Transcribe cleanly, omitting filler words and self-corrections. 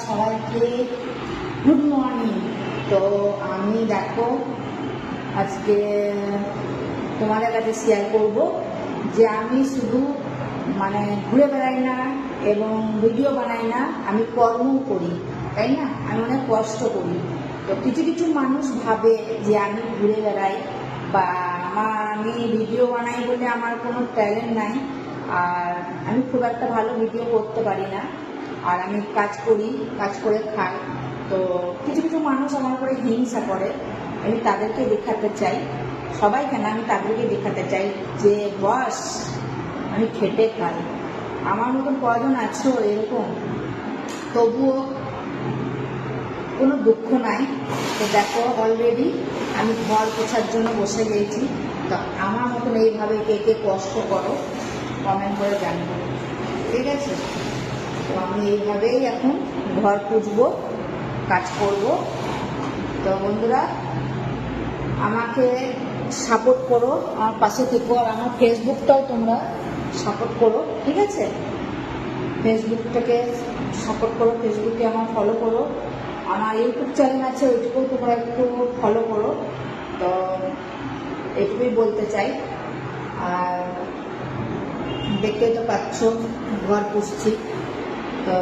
সবাইকে good morning. তো আমি দেখো আজকে তোমাদের কাছে শেয়ার করব যে আমি শুধু ঘুরে বেড়াই না এবং ভিডিও বানাই না, আমি কর্ম করি, তাই না? আমি অনেক কষ্ট করি। তো কিছু কিছু মানুষ ভাবে যে আমি ঘুরে বেড়াই বা আমি ভিডিও বানাই বলে আমার কোনো ট্যালেন্ট নাই, আর আমি খুব একটা ভালো ভিডিও করতে পারি না, আর আমি কাজ করি, কাজ করে খাই। তো কিছু কিছু মানুষ আমার উপরে হিংসা করে। আমি তাদেরকে দেখাতে চাই, সবাই কেন, আমি তাদেরকে দেখাতে চাই যে বস আমি খেটে খাই। আমার মতন কয়জন আছো এরকম, তবুও কোনো দুঃখ নাই। তো দেখো অলরেডি আমি ঘর পোছার জন্য বসে গিয়েছি। তো আমার মতন এইভাবে কে কে কষ্ট করো কমেন্ট করে জানবো, ঠিক আছে? তো আমি এইভাবেই এখন ঘর পুছবো, কাজ করব। তো বন্ধুরা আমাকে সাপোর্ট করো, আমার পাশে থেকো, আর আমার ফেসবুকটাও তোমরা সাপোর্ট করো, ঠিক আছে? ফেসবুকটাকে সাপোর্ট করো, ফেসবুকে আমার ফলো করো। আমার ইউটিউব চ্যানেল আছে, ওইটুকুও তোমরা একটু ফলো করো। তো এটুকুই বলতে চাই। আর দেখতে তো পাচ্ছ ঘর পুষছি। তো